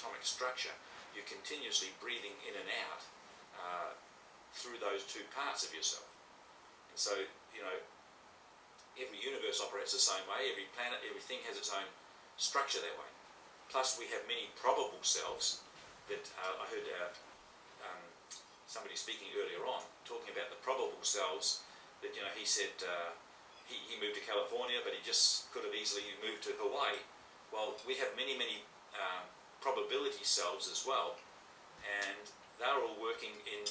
atomic structure, you're continuously breathing in and out through those two parts of yourself. And so, every universe operates the same way, every planet, everything has its own structure that way. Plus we have many probable selves that I heard somebody speaking earlier on, talking about the probable selves, that he said he moved to California, but he just could have easily moved to Hawaii. Well, we have many probability selves as well, and they're all working in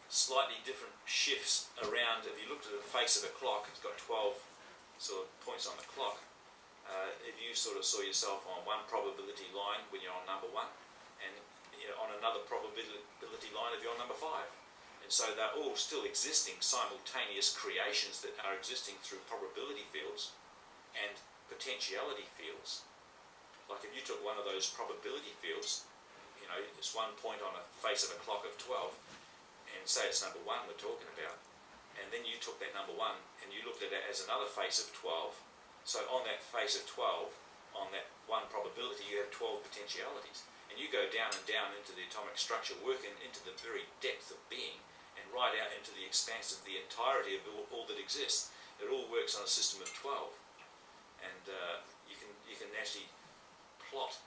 slightly different shifts around. If you looked at the face of a clock, it's got 12 sort of points on the clock. If you sort of saw yourself on one probability line when you're on number 1, and on another probability line if you're on number 5. And so they're all still existing simultaneous creations that are existing through probability fields and potentiality fields. Like if you took one of those probability fields, it's 1 point on a face of a clock of 12, and say it's number 1 we're talking about, and then you took that number 1 and you looked at it as another face of 12, so on that face of 12, on that one probability, you have 12 potentialities. And you go down and down into the atomic structure, working into the very depth of being, and right out into the expanse of the entirety of all that exists. It all works on a system of 12. And you can actually plot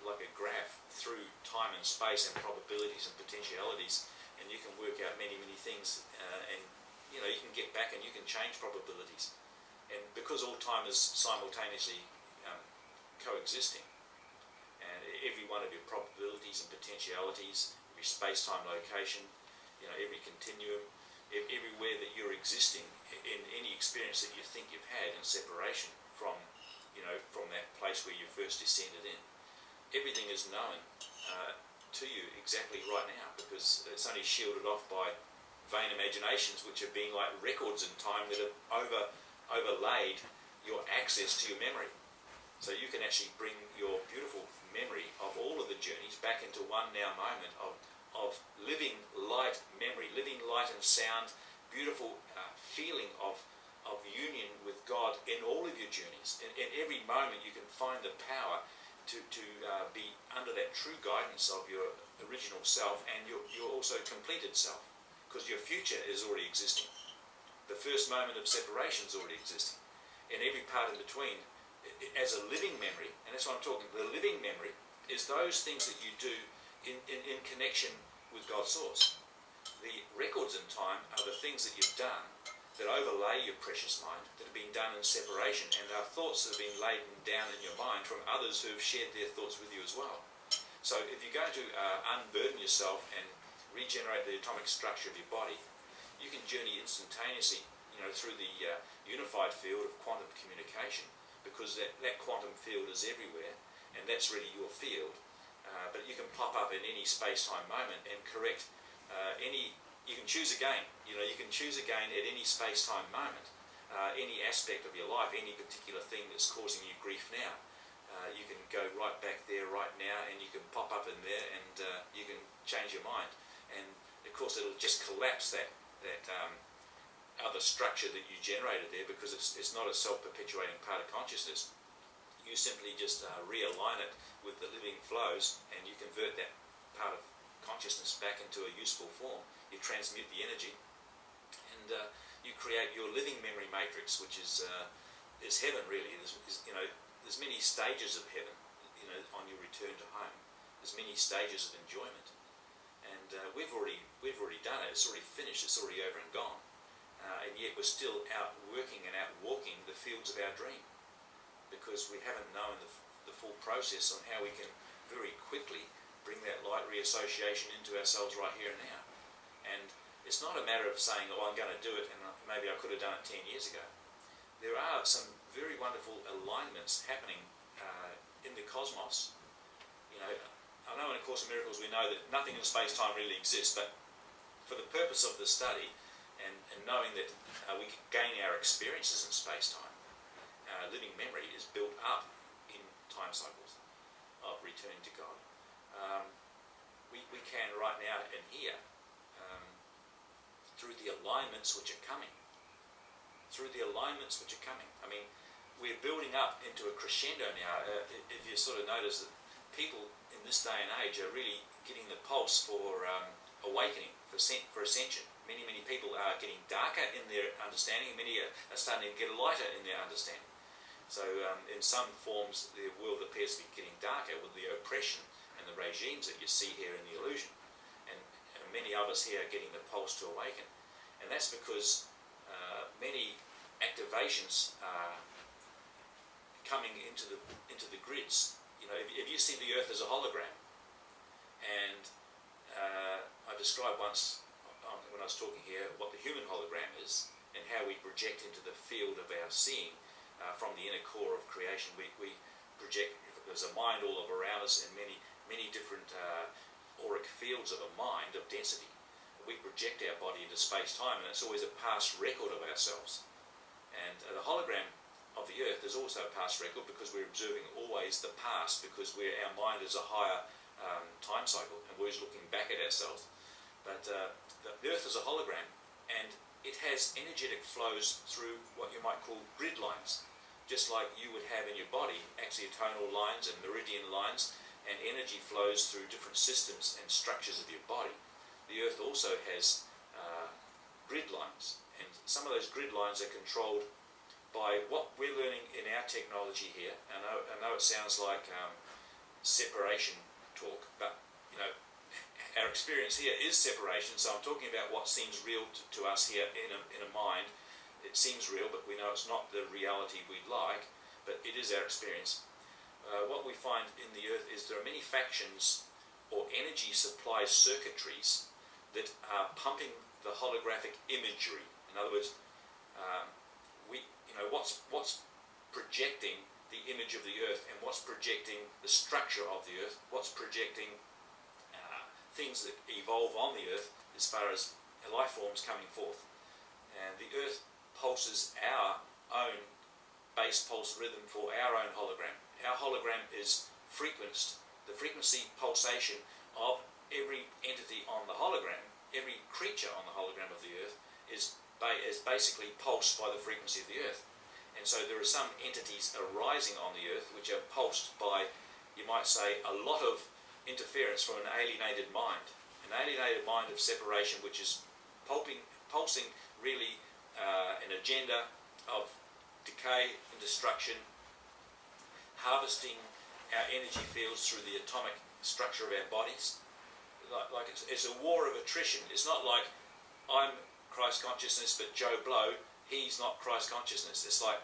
like a graph through time and space and probabilities and potentialities, and you can work out many things, and you can get back and you can change probabilities. And because all time is simultaneously coexisting, and every one of your probabilities and potentialities, every space-time location, every continuum, everywhere that you're existing in any experience that you think you've had in separation from that place where you first descended in, everything is known to you exactly right now, because it's only shielded off by vain imaginations, which have been like records in time that have overlaid your access to your memory. So you can actually bring your beautiful memory of all of the journeys back into one now moment of living light memory, living light and sound, beautiful feeling of union with God in all of your journeys. In every moment you can find the power to be under that true guidance of your original self and your also completed self, because your future is already existing. The first moment of separation is already existing, and every part in between as a living memory. And that's what I'm talking. The living memory is those things that you do in connection with God's source. The records in time are the things that you've done that overlay your precious mind, that have been done in separation, and are thoughts that have been laden down in your mind from others who have shared their thoughts with you as well. So if you're going to unburden yourself and regenerate the atomic structure of your body, you can journey instantaneously through the unified field of quantum communication, because that quantum field is everywhere, and that's really your field. But you can pop up in any space-time moment and correct you can choose again. You can choose again at any space-time moment, any aspect of your life, any particular thing that's causing you grief now. You can go right back there right now, and you can pop up in there, and you can change your mind. And of course it'll just collapse that other structure that you generated there, because it's not a self-perpetuating part of consciousness. You simply just realign it with the living flows, and you convert that part of consciousness back into a useful form. You transmute the energy, and you create your living memory matrix, which is heaven really. There's many stages of heaven, on your return to home. There's many stages of enjoyment, and we've already done it. It's already finished. It's already over and gone. And yet we're still out working and out walking the fields of our dream, because we haven't known the full process on how we can very quickly bring that light reassociation into ourselves right here and now. And it's not a matter of saying, oh, I'm going to do it, and maybe I could have done it 10 years ago. There are some very wonderful alignments happening in the cosmos. I know in A Course in Miracles we know that nothing in space-time really exists, but for the purpose of the study, and knowing that we can gain our experiences in space-time, living memory is built up in time cycles of returning to God. We can right now and here, through the alignments which are coming. I mean, we're building up into a crescendo now. If you sort of notice that people in this day and age are really getting the pulse for awakening, for ascension. Many people are getting darker in their understanding, many are starting to get lighter in their understanding. So in some forms the world appears to be getting darker with the oppression and the regimes that you see here in the illusion. And many of us here are getting the pulse to awaken. And that's because many activations are coming into the grids. You know, if you see the Earth as a hologram, and I described once when I was talking here what the human hologram is and how we project into the field of our seeing from the inner core of creation. We project, there's a mind all around us in many different auric fields of a mind of density. We project our body into space-time, and it's always a past record of ourselves. And the hologram of the Earth is also a past record because we're observing always the past, because our mind is a higher time cycle and we're just looking back at ourselves. But the Earth is a hologram, and it has energetic flows through what you might call grid lines, just like you would have in your body, axiotonal lines and meridian lines, and energy flows through different systems and structures of your body. The Earth also has grid lines, and some of those grid lines are controlled by what we're learning in our technology here. I know it sounds like separation talk, but you know, our experience here is separation, so I'm talking about what seems real to us here in a mind. It seems real, but we know it's not the reality we'd like, but it is our experience. What we find in the Earth is there are many factions or energy supply circuitries that are pumping the holographic imagery. In other words, what's projecting the image of the Earth, and what's projecting the structure of the Earth, what's projecting things that evolve on the Earth as far as life forms coming forth. And the Earth pulses our own base pulse rhythm for our own hologram. Our hologram is the frequency pulsation of every entity on the hologram, every creature on the hologram of the Earth is basically pulsed by the frequency of the Earth. And so there are some entities arising on the Earth which are pulsed by, you might say, a lot of interference from an alienated mind of separation, which is pulsing really an agenda of decay and destruction, harvesting our energy fields through the atomic structure of our bodies. Like it's a war of attrition. It's not like I'm Christ consciousness, but Joe Blow, he's not Christ consciousness. It's like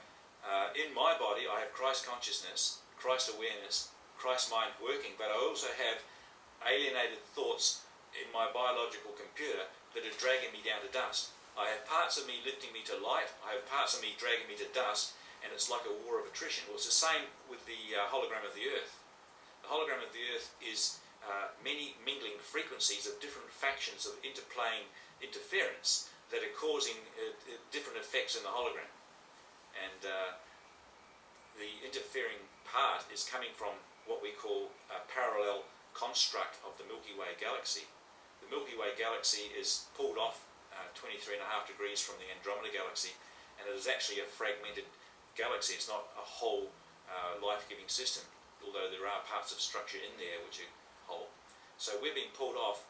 in my body I have Christ consciousness, Christ awareness, Christ mind working, but I also have alienated thoughts in my biological computer that are dragging me down to dust. I have parts of me lifting me to light, I have parts of me dragging me to dust, and it's like a war of attrition. Well, it's the same with the hologram of the Earth. The hologram of the Earth is many mingling frequencies of different factions of interplaying interference that are causing different effects in the hologram. And the interfering part is coming from what we call a parallel construct of the Milky Way galaxy. The Milky Way galaxy is pulled off 23.5 degrees from the Andromeda galaxy, and it is actually a fragmented galaxy. It's not a whole life-giving system, although there are parts of structure in there which are whole. So we're being pulled off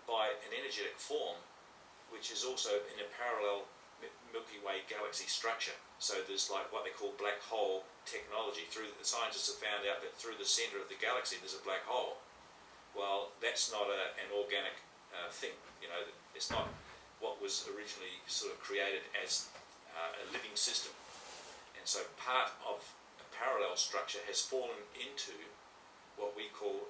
by an energetic form which is also in a parallel Milky Way galaxy structure. So there's like what they call black hole technology. The scientists have found out that through the centre of the galaxy there's a black hole. Well, that's not an organic thing. You know, it's not what was originally sort of created as a living system. And so part of a parallel structure has fallen into what we call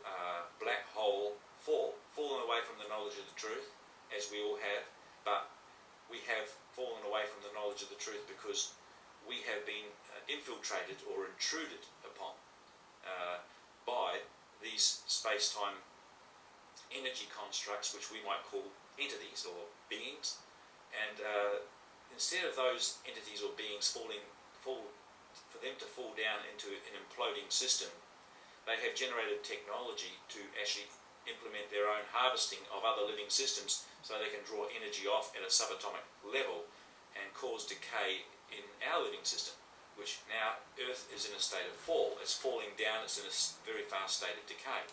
black hole fallen away from the knowledge of the truth, as we all have, but we have fallen away from the knowledge of the truth because we have been infiltrated or intruded upon by these space-time energy constructs, which we might call entities or beings. And instead of those entities or beings for them to fall down into an imploding system, they have generated technology to actually implement their own harvesting of other living systems so they can draw energy off at a subatomic level and cause decay in our living system. which now Earth is in a state of fall. It's falling down, it's in a very fast state of decay.